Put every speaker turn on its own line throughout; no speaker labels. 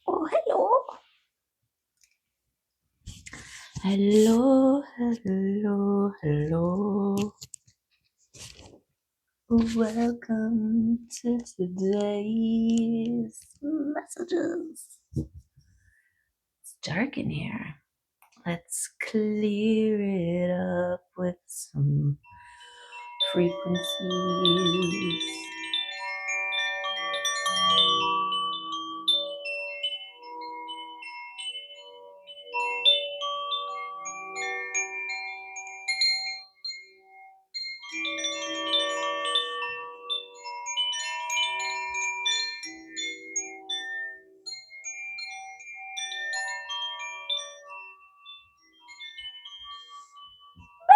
Oh, hello. Hello, hello, hello. Welcome to today's messages. It's dark in here. Let's clear it up with some frequencies.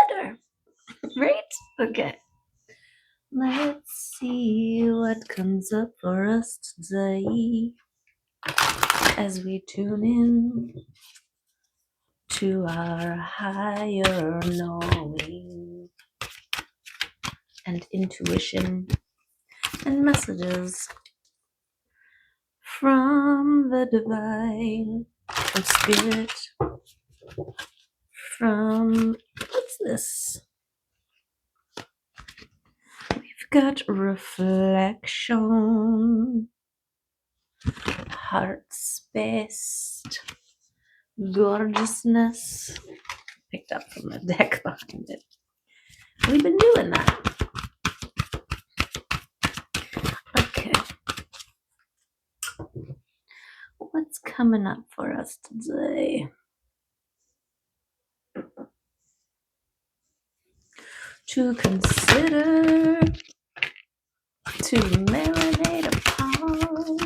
Better, right? Okay. Let's see what comes up for us today as we tune in to our higher knowing and intuition and messages from the divine and spirit from, what's this? We've got reflection, heart space, gorgeousness, picked up from the deck behind it. We've been doing that. Okay. What's coming up for us today? To consider, to marinate upon.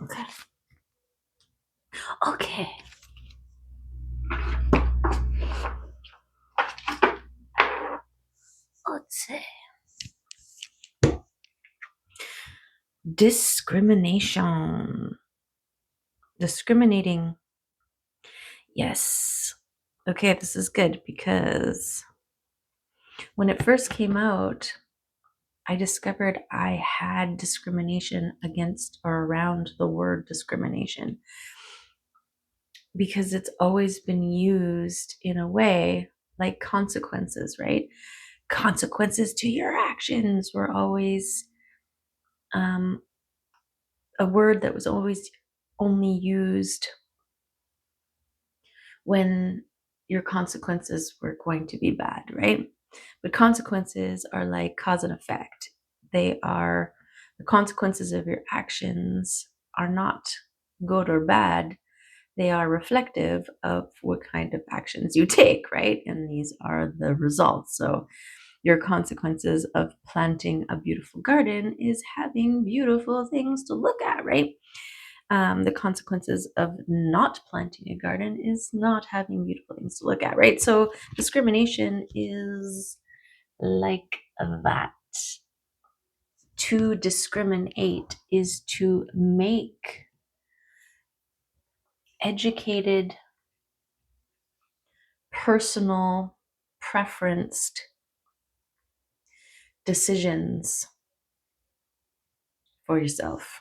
Okay. Okay. Let's see. Discrimination. Discriminating. Yes. Okay, this is good because when it first came out, I discovered I had discrimination against or around the word discrimination because it's always been used in a way like consequences, right? Consequences to your actions were always a word that was always only used when your consequences were going to be bad, right? But consequences are like cause and effect. They are the consequences of your actions are not good or bad. They are reflective of what kind of actions you take, right? And these are the results. So your consequences of planting a beautiful garden is having beautiful things to look at, right? The consequences of not planting a garden is not having beautiful things to look at, right? So discrimination is like that. To discriminate is to make educated, personal, preferenced decisions for yourself.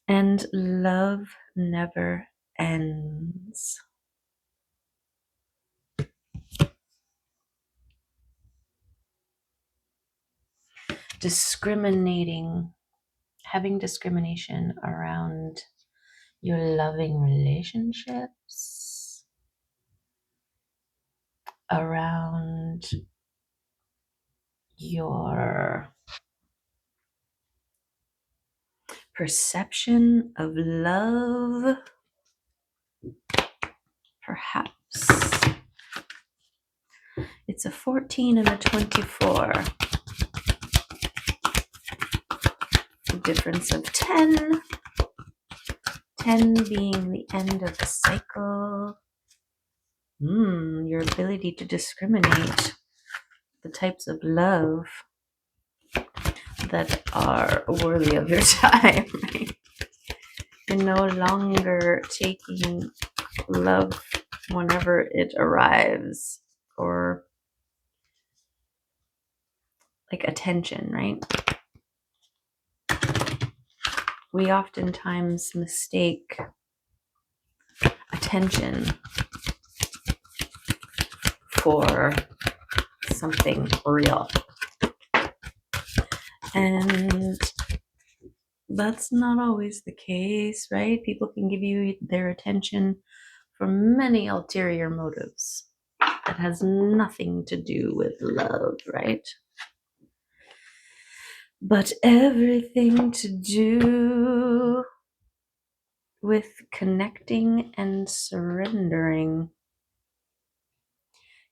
And love never ends. Discriminating, having discrimination around your loving relationships, around your perception of love, perhaps. It's a 14 and a 24. A difference of 10. 10 being the end of the cycle. Your ability to discriminate the types of love that are worthy of your time, right? You're no longer taking love whenever it arrives or like attention, right? We oftentimes mistake attention for something real. And that's not always the case, right? People can give you their attention for many ulterior motives that has nothing to do with love, right? But everything to do with connecting and surrendering,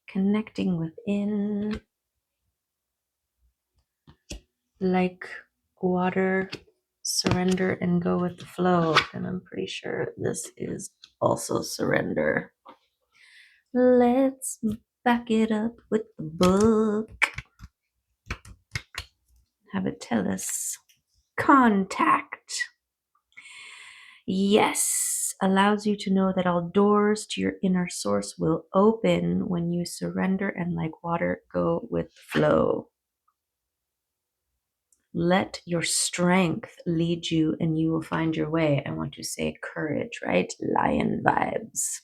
connecting within, like water, surrender and go with the flow. And I'm pretty sure this is also surrender. Let's back it up with the book. Have it tell us. Contact. Yes, allows you to know that all doors to your inner source will open when you surrender and like water go with the flow. Let your strength lead you and you will find your way. I want to say courage, right? Lion vibes.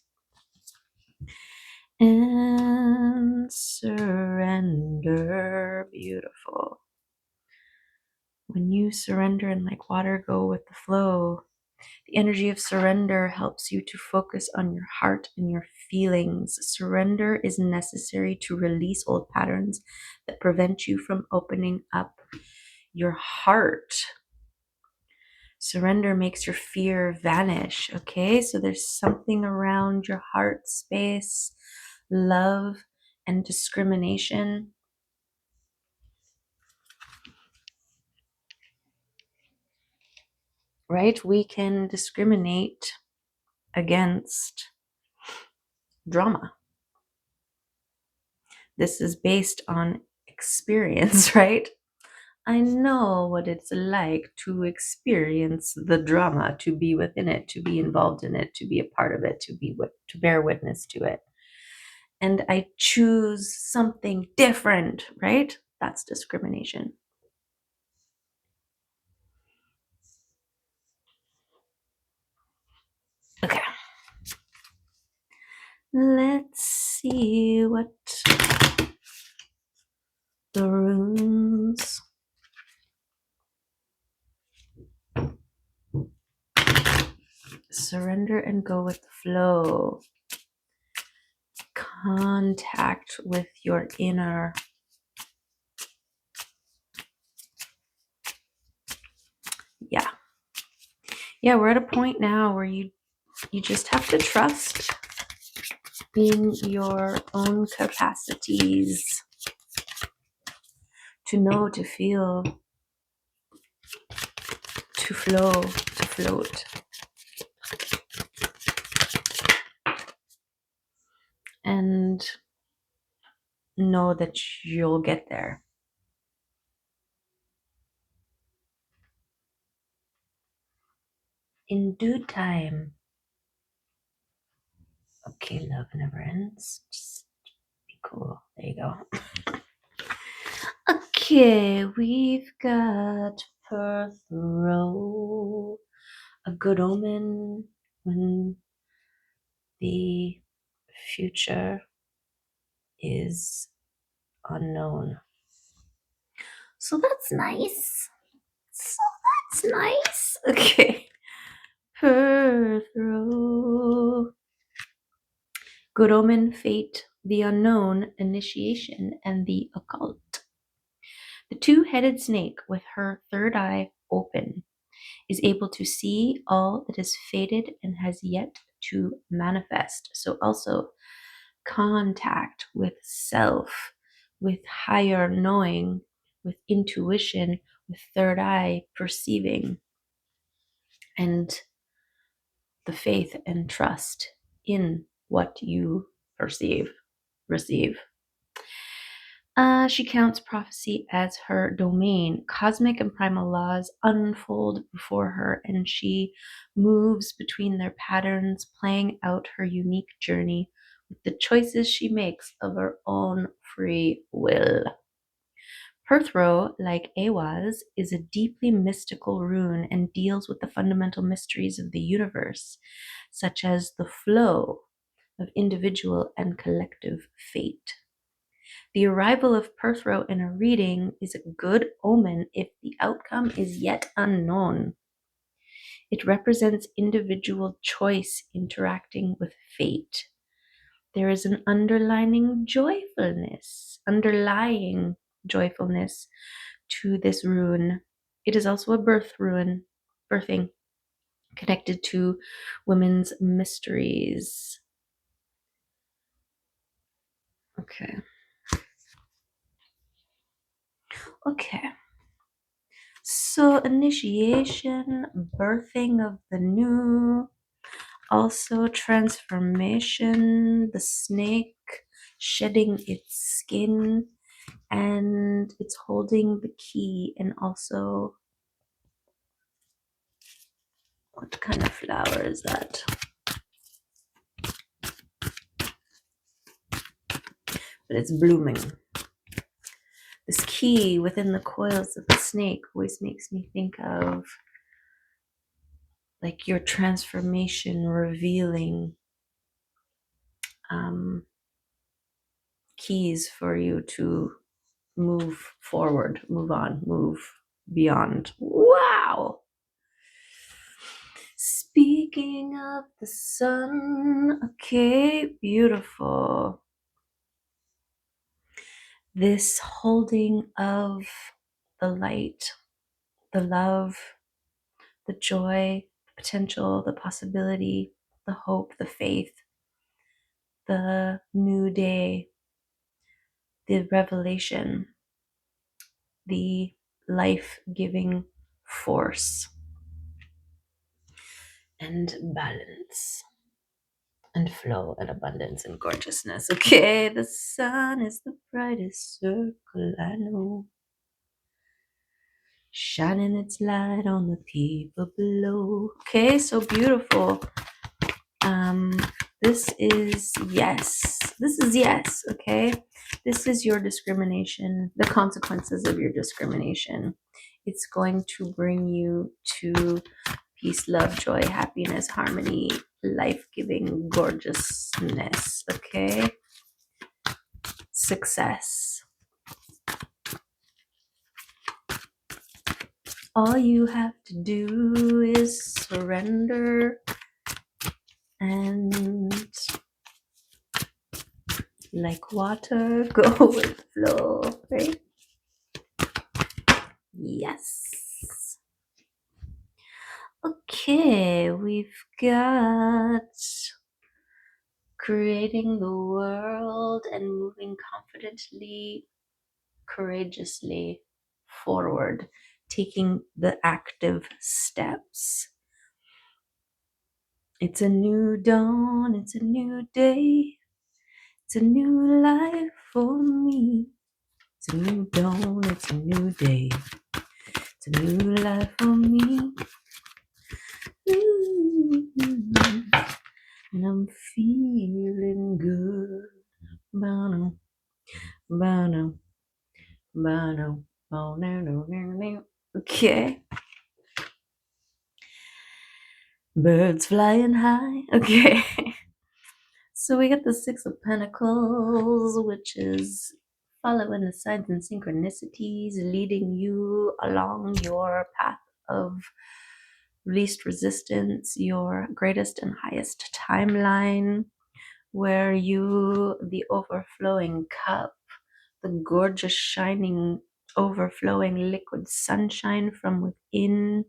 And surrender. Beautiful. When you surrender and like water go with the flow, the energy of surrender helps you to focus on your heart and your feelings. Surrender is necessary to release old patterns that prevent you from opening up your heart. Surrender makes your fear vanish, okay? So there's something around your heart space, love, and discrimination. Right? We can discriminate against drama. This is based on experience, right? I know what it's like to experience the drama, to be within it, to be involved in it, to be a part of it, to bear witness to it. And I choose something different, right? That's discrimination. Okay. Let's see what the runes. Surrender and go with the flow. Contact with your inner. Yeah. Yeah, we're at a point now where you just have to trust in your own capacities to know, to feel, to flow, to float. And know that you'll get there. In due time. Okay, love never ends. Just be cool. There you go. Okay, we've got Perth Row. A good omen when the future is unknown. So that's nice. Okay. Perth Row. Good omen, fate, the unknown, initiation, and the occult. The two-headed snake, with her third eye open, is able to see all that is fated and has yet to manifest. So also contact with self, with higher knowing, with intuition, with third eye perceiving, and the faith and trust in what you receive. She counts prophecy as her domain. Cosmic and primal laws unfold before her, and she moves between their patterns, playing out her unique journey the choices she makes of her own free will. Perthro, like Awaz, is a deeply mystical rune and deals with the fundamental mysteries of the universe, such as the flow of individual and collective fate. The arrival of Perthro in a reading is a good omen if the outcome is yet unknown. It represents individual choice interacting with fate. There is an underlying joyfulness to this rune. It is also a birth rune, birthing, connected to women's mysteries. Okay. So initiation, birthing of the new, also transformation, the snake shedding its skin, and it's holding the key, and also what kind of flower is that? But it's blooming. This key within the coils of the snake always makes me think of like your transformation revealing keys for you to move forward, move on, move beyond. Wow. Speaking of the sun, okay, beautiful. This holding of the light, the love, the joy, the potential, the possibility, the hope, the faith, the new day, the revelation, the life-giving force, and balance, and flow, and abundance, and gorgeousness. Okay, the sun is the brightest circle I know, shining its light on the people below. Okay, so beautiful. This is yes. This is yes, okay? This is your discrimination, the consequences of your discrimination. It's going to bring you to peace, love, joy, happiness, harmony, life-giving gorgeousness, okay? Success. All you have to do is surrender and like water, go with the flow, right? Yes. Okay, we've got creating the world and moving confidently, courageously forward, taking the active steps. It's a new dawn, it's a new day, it's a new life for me. It's a new dawn, it's a new day, it's a new life for me. Ooh, and I'm feeling good. Bono, bono, bono, bono. Okay. Birds flying high. Okay. So we get the Six of Pentacles, which is following the signs and synchronicities, leading you along your path of least resistance, your greatest and highest timeline, where you, the overflowing cup, the gorgeous, shining, overflowing liquid sunshine from within,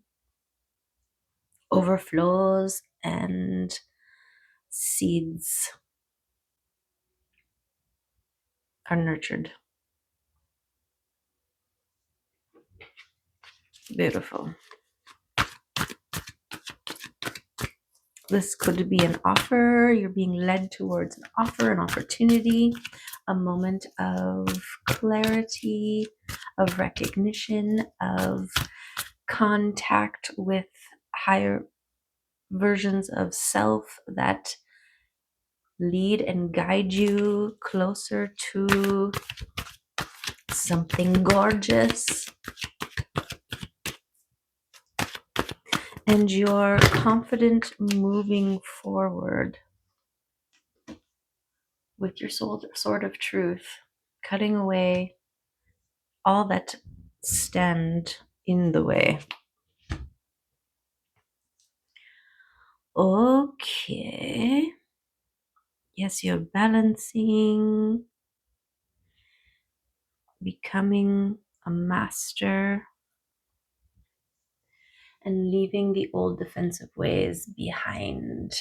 overflows and seeds are nurtured. Beautiful. This could be an offer. You're being led towards an offer, an opportunity, a moment of clarity, of recognition, of contact with higher versions of self that lead and guide you closer to something gorgeous. And you're confident moving forward with your sword of truth, cutting away all that stand in the way. Okay. Yes, you're balancing, becoming a master, and leaving the old defensive ways behind.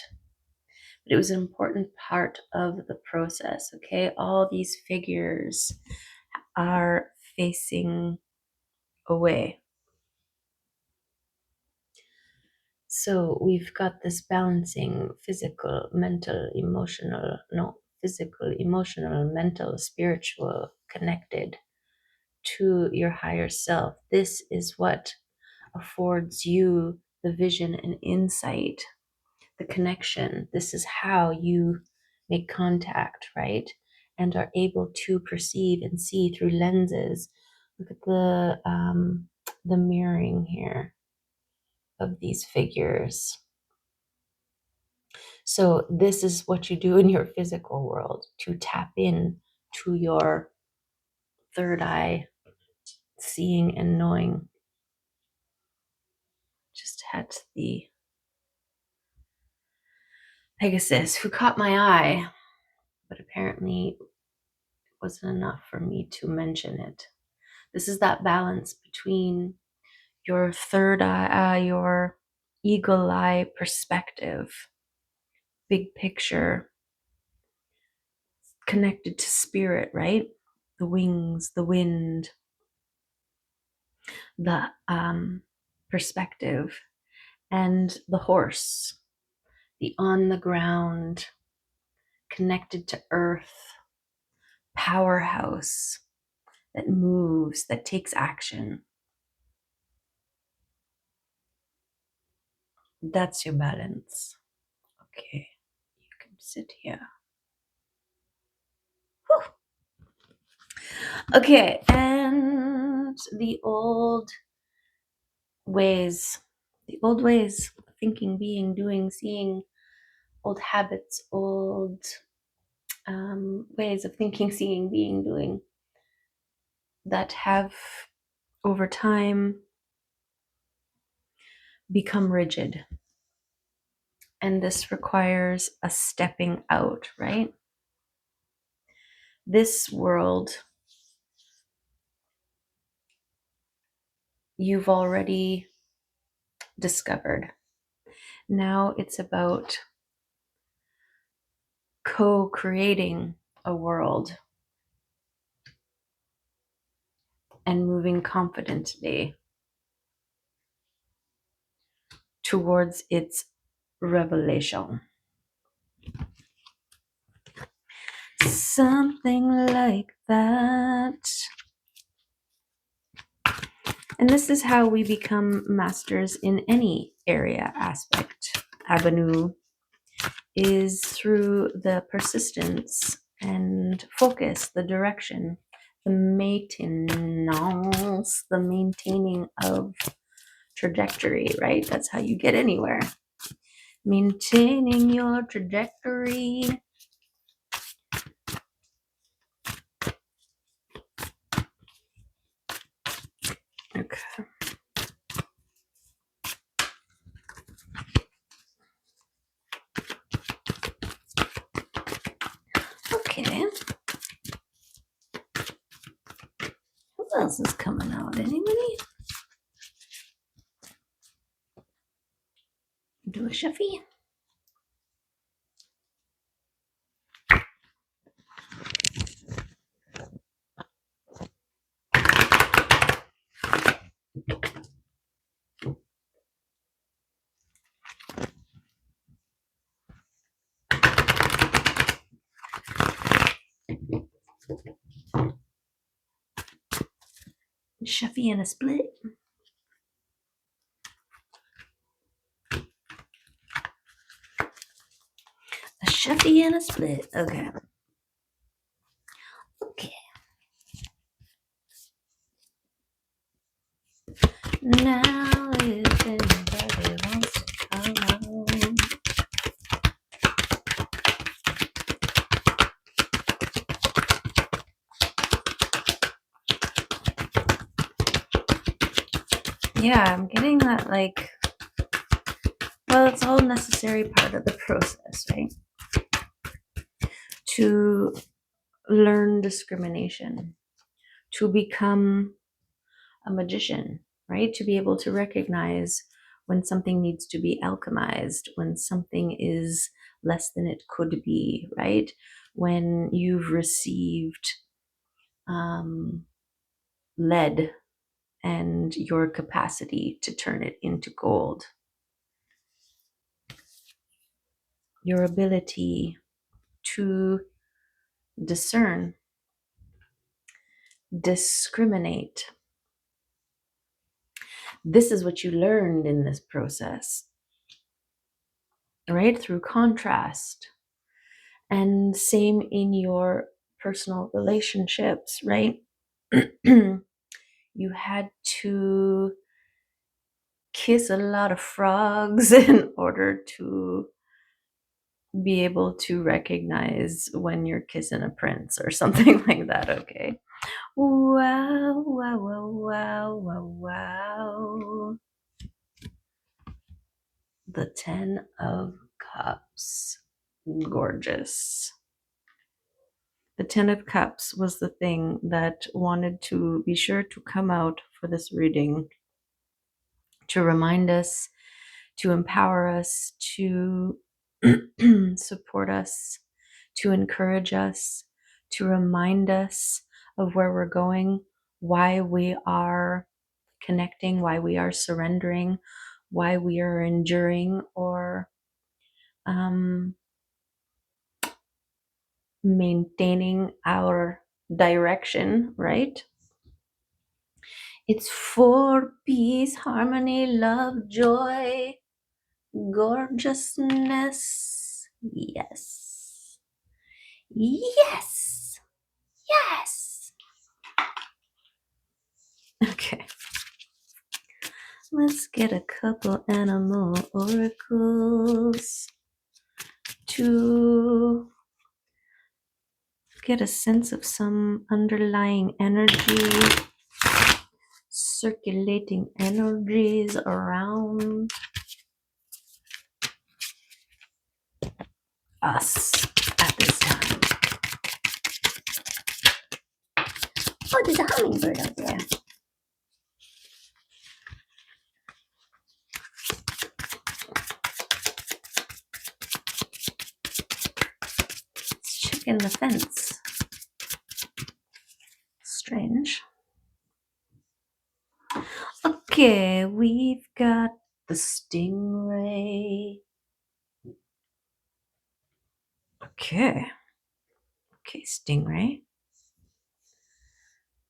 But it was an important part of the process, okay? All these figures are facing away. So we've got this balancing physical, mental, emotional, no, physical, emotional, mental, spiritual, connected to your higher self. This is what affords you the vision and insight, the connection. This is how you make contact, right? And are able to perceive and see through lenses. Look at the mirroring here of these figures. So this is what you do in your physical world to tap in to your third eye, seeing and knowing. Just had the Pegasus who caught my eye, but apparently it wasn't enough for me to mention it. This is that balance between your third eye, your eagle eye perspective, big picture, connected to spirit, right? The wings, the wind, the perspective, and the horse, the on the ground, connected to earth, powerhouse that moves, that takes action. That's your balance. Okay, you can sit here. Whew. Okay, and the old ways, thinking, being, doing, seeing, old habits, old ways of thinking, seeing, being, doing, that have over time become rigid. And this requires a stepping out, right? This world, you've already discovered. Now it's about co-creating a world and moving confidently towards its revelation. Something like that. And this is how we become masters in any area, aspect, avenue, is through the persistence and focus, the direction, the maintenance, the maintaining of trajectory, right? That's how you get anywhere. Maintaining your trajectory. Okay. Okay. What else is coming out? Anybody? Do a shuffy? Shuffy and a split. A shuffy 50 and a split. Okay. Okay. Now if anybody wants to come home. Yeah, I'm getting that, like, well, it's all necessary part of the process, right? To learn discrimination, to become a magician, right? To be able to recognize when something needs to be alchemized, when something is less than it could be, right? When you've received lead and your capacity to turn it into gold, your ability to discern, discriminate. This is what you learned in this process, right? Through contrast. And same in your personal relationships, right? You had to kiss a lot of frogs in order to be able to recognize when you're kissing a prince or something like that. Okay. Wow, wow, wow, wow, wow, wow. The 10 of Cups. Gorgeous. The 10 of Cups was the thing that wanted to be sure to come out for this reading, to remind us, to empower us, to support us, to encourage us, to remind us of where we're going, why we are connecting, why we are surrendering, why we are enduring or maintaining our direction, right? It's for peace, harmony, love, joy, gorgeousness. Yes. Yes. Yes. Okay. Let's get a couple animal oracles to get a sense of some underlying energy, circulating energies around us at this time. Oh, there's a hummingbird out there. It's checking the fence. Strange. Okay, we've got the stingray. Okay. Okay, stingray.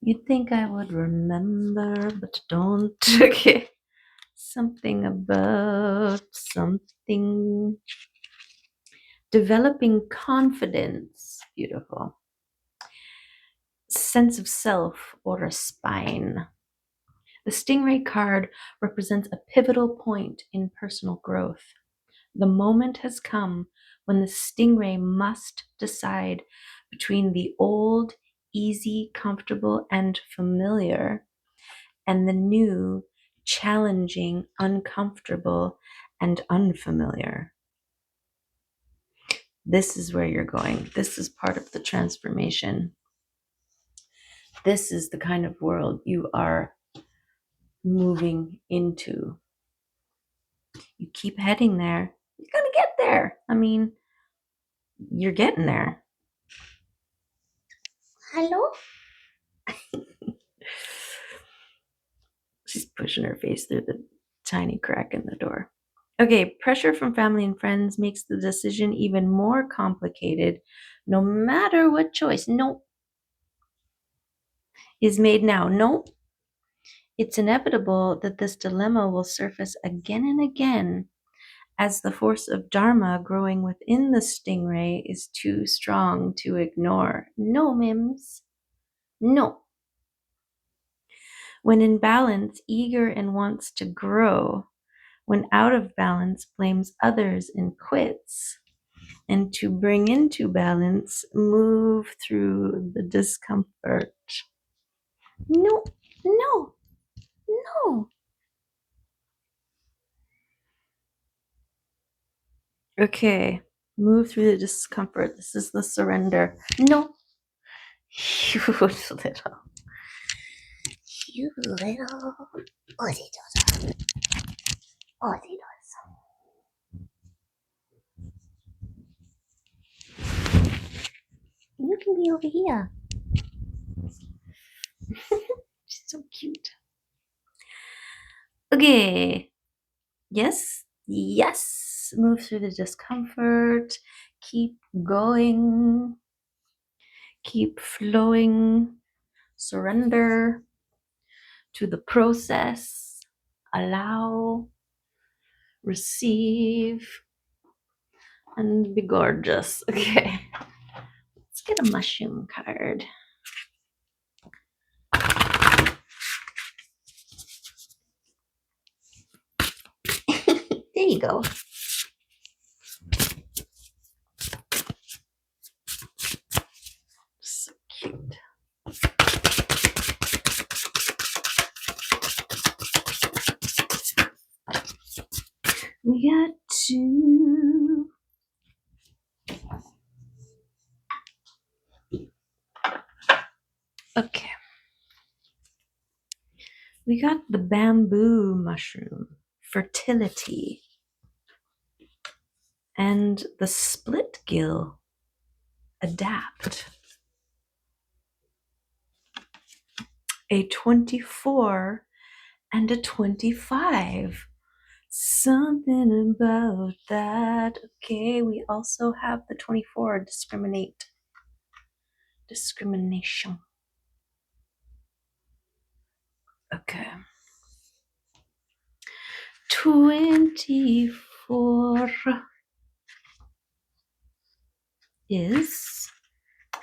You'd think I would remember, but don't. Okay. Something about something. Developing confidence. Beautiful. Sense of self or a spine. The stingray card represents a pivotal point in personal growth. The moment has come when the stingray must decide between the old, easy, comfortable, and familiar, and the new, challenging, uncomfortable, and unfamiliar. This is where you're going. This is part of the transformation. This is the kind of world you are moving into. You keep heading there. You're going to get there. I mean, you're getting there. Hello? She's pushing her face through the tiny crack in the door. Okay, pressure from family and friends makes the decision even more complicated, no matter what choice. Nope. Is made now. Nope. It's inevitable that this dilemma will surface again and again as the force of Dharma growing within the stingray is too strong to ignore. No, Mims. No. When in balance, eager and wants to grow. When out of balance, blames others and quits. And to bring into balance, move through the discomfort. No, no, no. Okay, move through the discomfort. This is the surrender. No. You little. You little. Oditos. Oditos. You can be over here. She's so cute. Okay. Yes. Yes. Move through the discomfort. Keep going. Keep flowing. Surrender to the process. Allow. Receive. And be gorgeous. Okay. Let's get a mushroom card. There you go. So cute. We got two. Okay. We got the bamboo mushroom, fertility, and the split gill, adapt. A 24 and a 25. Something about that. Okay, we also have the 24, discriminate. Discrimination. Okay. 24 is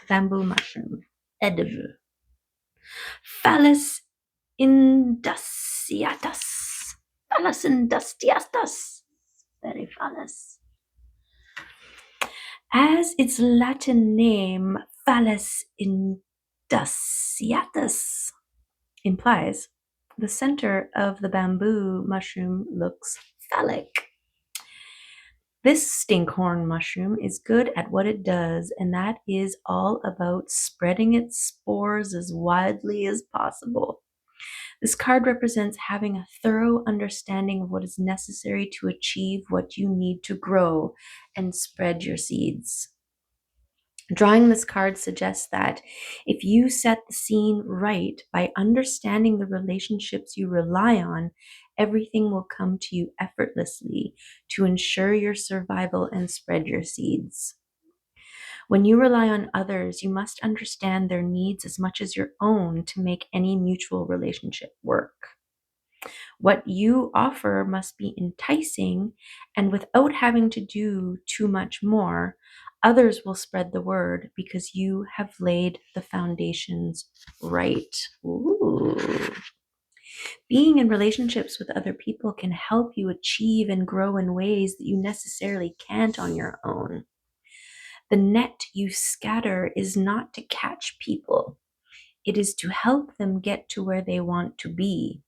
bamboo mushroom, edible. Phallus industiatus. Phallus industiatus. Very phallus. As its Latin name, Phallus industiatus implies, the center of the bamboo mushroom looks phallic. This stinkhorn mushroom is good at what it does, and that is all about spreading its spores as widely as possible. This card represents having a thorough understanding of what is necessary to achieve what you need to grow and spread your seeds. Drawing this card suggests that if you set the scene right by understanding the relationships you rely on, everything will come to you effortlessly to ensure your survival and spread your seeds. When you rely on others, you must understand their needs as much as your own to make any mutual relationship work. What you offer must be enticing, and without having to do too much more, others will spread the word because you have laid the foundations right. Ooh. Being in relationships with other people can help you achieve and grow in ways that you necessarily can't on your own. The net you scatter is not to catch people. It is to help them get to where they want to be.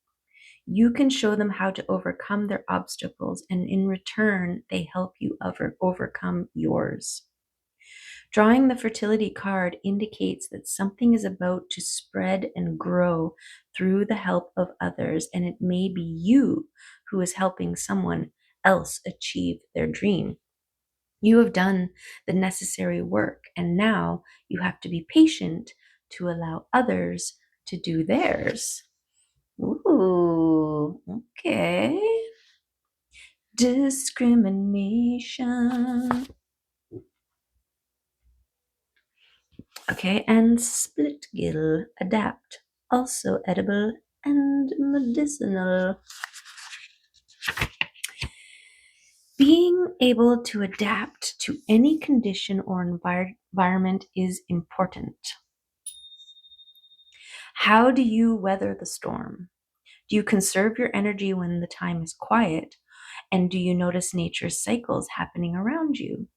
You can show them how to overcome their obstacles, and in return, they help you overcome yours. Drawing the fertility card indicates that something is about to spread and grow through the help of others, and it may be you who is helping someone else achieve their dream. You have done the necessary work, and now you have to be patient to allow others to do theirs. Ooh, okay. Discrimination. Okay, and split gill, adapt, also edible and medicinal. Being able to adapt to any condition or environment is important. How do you weather the storm? Do you conserve your energy when the time is quiet? And do you notice nature's cycles happening around you?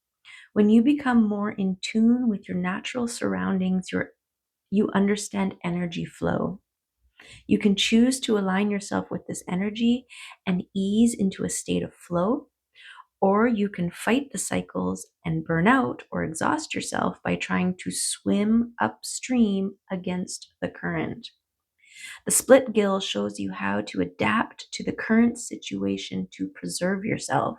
When you become more in tune with your natural surroundings, you understand energy flow. You can choose to align yourself with this energy and ease into a state of flow, or you can fight the cycles and burn out or exhaust yourself by trying to swim upstream against the current. The split gill shows you how to adapt to the current situation to preserve yourself.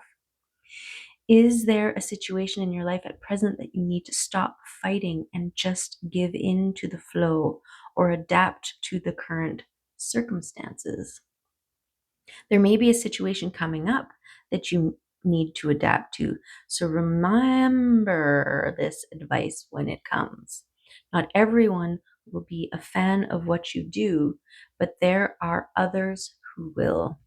Is there a situation in your life at present that you need to stop fighting and just give in to the flow or adapt to the current circumstances? There may be a situation coming up that you need to adapt to. So remember this advice when it comes. Not everyone will be a fan of what you do, but there are others who will.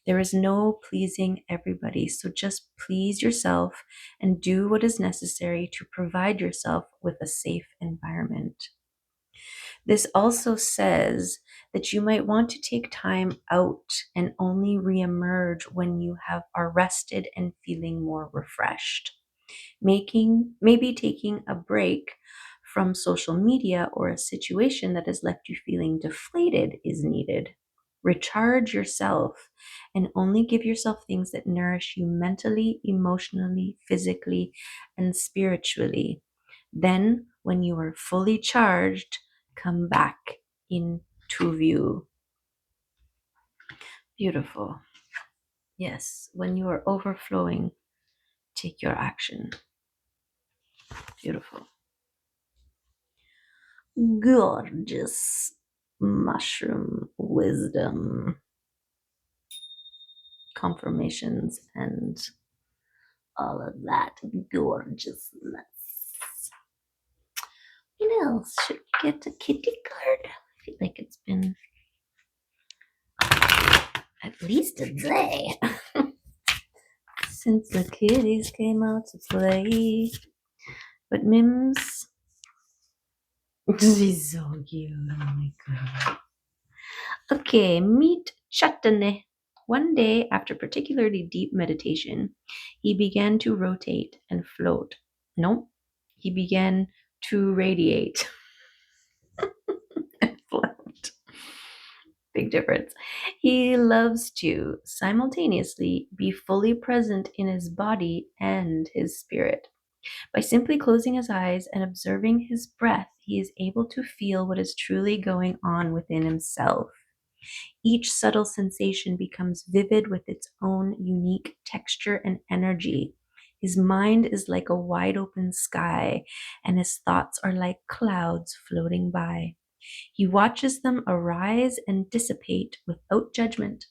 There is no pleasing everybody, so just please yourself and do what is necessary to provide yourself with a safe environment. This also says that you might want to take time out and only reemerge when you are rested and feeling more refreshed. Maybe taking a break from social media or a situation that has left you feeling deflated is needed. Recharge yourself and only give yourself things that nourish you mentally, emotionally, physically, and spiritually. Then, when you are fully charged, come back into view. Beautiful. Yes, when you are overflowing, take your action. Beautiful. Gorgeous mushroom wisdom, confirmations, and all of that gorgeousness. What else? Should we get a kitty card? I feel like it's been at least a day since the kitties came out to play. But Mims, she's so cute. Oh my god. Okay, meet Chutney. One day, after particularly deep meditation, he began to rotate and float. Nope, he began to radiate and float. Big difference. He loves to simultaneously be fully present in his body and his spirit. By simply closing his eyes and observing his breath, he is able to feel what is truly going on within himself. Each subtle sensation becomes vivid with its own unique texture and energy. His mind is like a wide open sky, and his thoughts are like clouds floating by. He watches them arise and dissipate without judgment.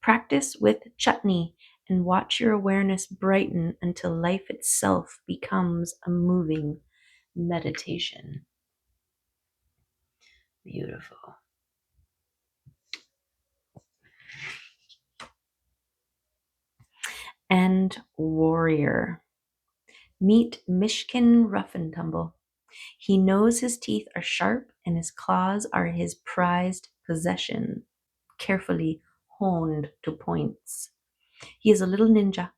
Practice with chutney and watch your awareness brighten until life itself becomes a moving meditation. Beautiful. And warrior. Meet Mishkin Rough and Tumble. He knows his teeth are sharp and his claws are his prized possession, carefully honed to points. He is a little ninja,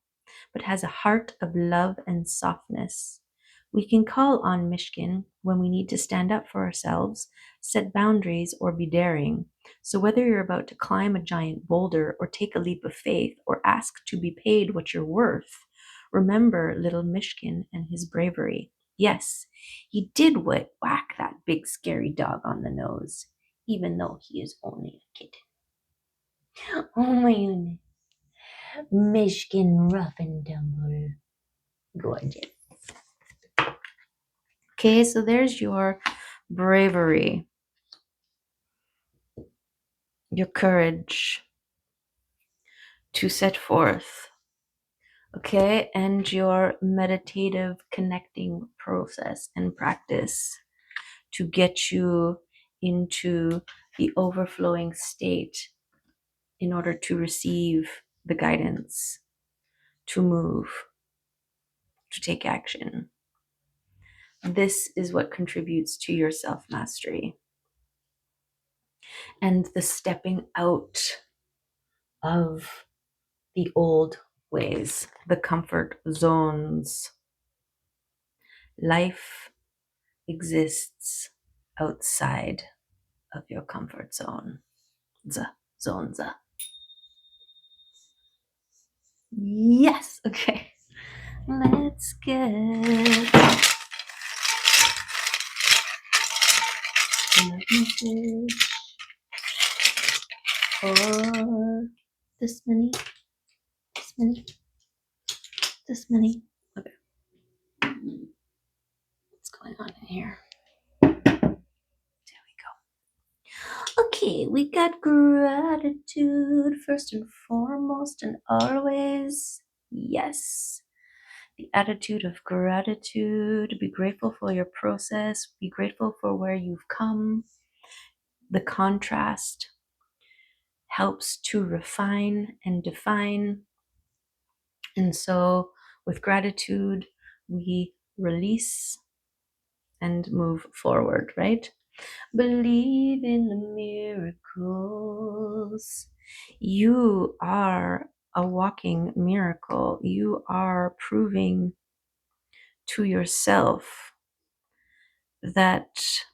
but has a heart of love and softness. We can call on Mishkin when we need to stand up for ourselves, set boundaries, or be daring. So whether you're about to climb a giant boulder or take a leap of faith or ask to be paid what you're worth, remember little Mishkin and his bravery. Yes, he did whack that big scary dog on the nose, even though he is only a kitten. Oh my goodness. Mishkin Rough and Tumble. Gorgeous. Okay, so there's your bravery, your courage to set forth, okay, and your meditative connecting process and practice to get you into the overflowing state in order to receive the guidance. to move, to take action. This is what contributes to your self-mastery and the stepping out of the old ways, the comfort zones. Life exists outside of your comfort zone. Zones. Yes. Okay. Let's get a message for this many, this many, this many. Okay. What's going on in here? There we go. Okay, we got gratitude first and foremost and always. Yes. The attitude of gratitude. Be grateful for your process. Be grateful for where you've come. The contrast helps to refine and define. And so, with gratitude, we release and move forward, right? Believe in the miracles. You are a walking miracle. You are proving to yourself that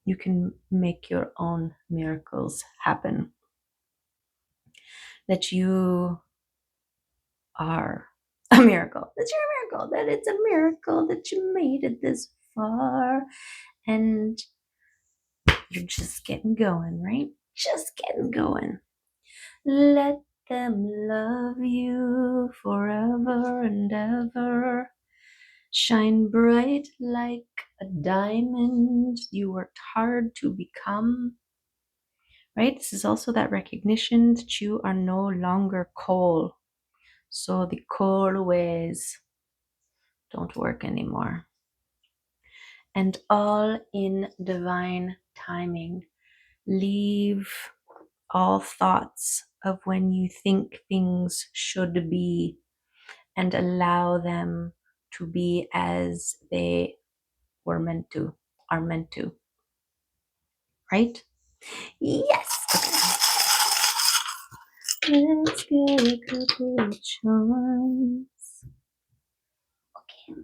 you can make your own miracles happen, that you are a miracle, that you're a miracle, that it's a miracle that you made it this far, and you're just getting going, right? Just getting going. Let them love you forever and ever. Shine bright like a diamond you worked hard to become. Right? This is also that recognition that you are no longer coal. So the coal ways don't work anymore. And all in divine timing. Leave all thoughts of when you think things should be and allow them to be as they were meant to, are meant to. Right? Yes. Okay. Let's get a couple of charms. Okay.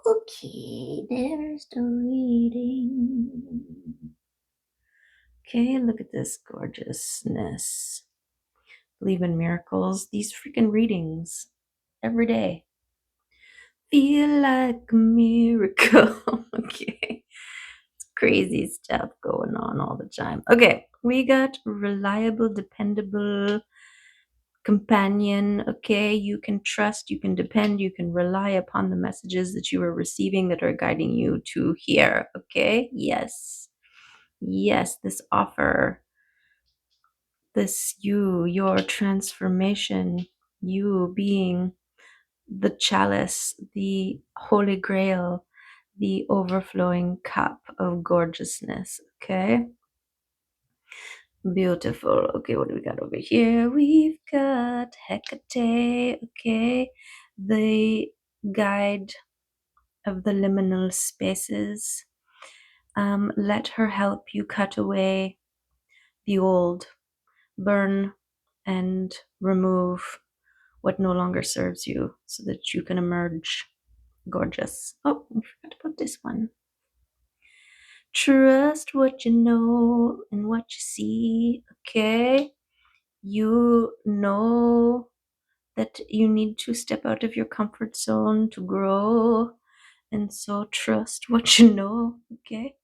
Okay, there's the reading. Okay, look at this gorgeousness. Believe in miracles. These freaking readings every day. Feel like a miracle. Okay. It's crazy stuff going on all the time. Okay, we got reliable, dependable companion. Okay, you can trust, you can depend, you can rely upon the messages that you are receiving that are guiding you to here. Okay, yes. Yes, this offer, this you, your transformation, you being the chalice, the holy grail, the overflowing cup of gorgeousness. Okay, beautiful. Okay, what do we got over here? We've got Hecate. Okay, the guide of the liminal spaces. Let her help you cut away the old, burn and remove what no longer serves you so that you can emerge gorgeous. Oh, I forgot to put this one. Trust what you know and what you see. Okay, you know that you need to step out of your comfort zone to grow, and so trust what you know. Okay,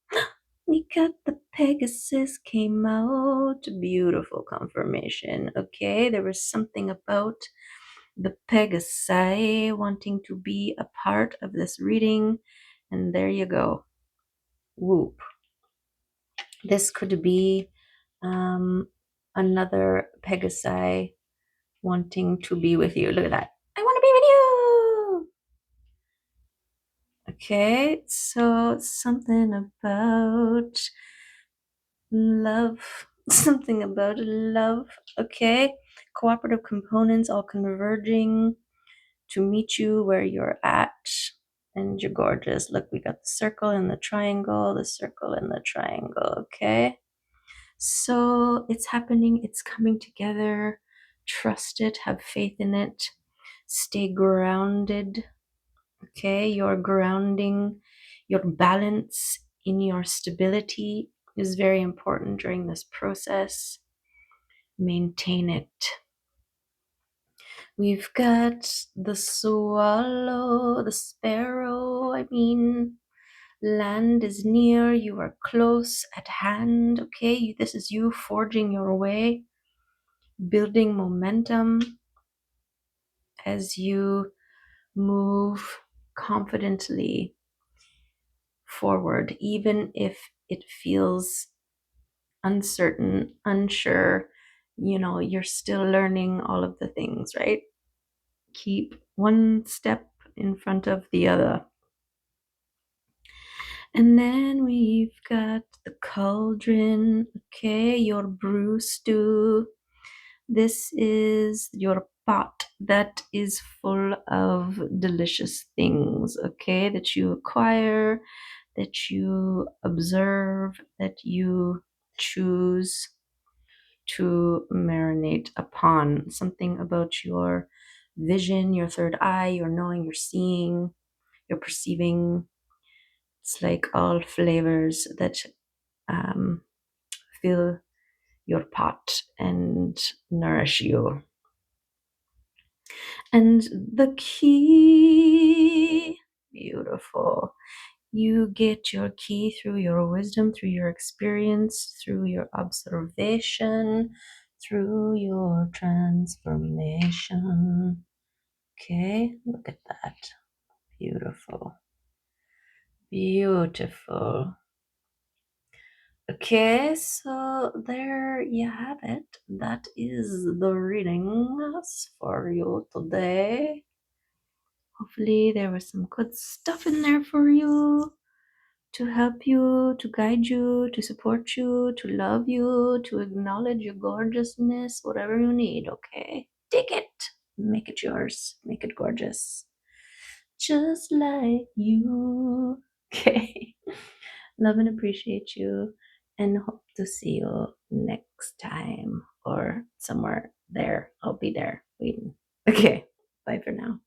we got the Pegasus came out. Beautiful confirmation. Okay, there was something about the Pegasi wanting to be a part of this reading, and there you go. Whoop. This could be another Pegasi wanting to be with you. Look at that. I want to be with you. Okay, so something about love something about love. Okay, cooperative components all converging to meet you where you're at. And you're gorgeous. Look, we got the circle and the triangle, the circle and the triangle. Okay, so it's happening, it's coming together. Trust it, have faith in it, stay grounded. Okay, your grounding, your balance in your stability is very important during this process. Maintain it. We've got the swallow, the sparrow. I mean, land is near, you are close at hand. Okay, this is you forging your way, building momentum as you move confidently forward, even if it feels uncertain, unsure. You're still learning all of the things, right? Keep one step in front of the other. And then we've got the cauldron. Okay, your brew stew. This is your pot that is full of delicious things, okay, that you acquire, that you observe, that you choose to marinate upon. Something about your vision, your third eye, your knowing, your seeing, your perceiving. It's like all flavors that um, fill your pot and nourish you. And the key, beautiful. You get your key through your wisdom, through your experience, through your observation, through your transformation. Okay, look at that. Beautiful. Beautiful. Okay, so there you have it. That is the readings for you today. Hopefully, there was some good stuff in there for you to help you, to guide you, to support you, to love you, to acknowledge your gorgeousness, whatever you need, okay? Take it, make it yours, make it gorgeous. Just like you. Okay. Love and appreciate you, and hope to see you next time or somewhere there. I'll be there waiting. Okay. Bye for now.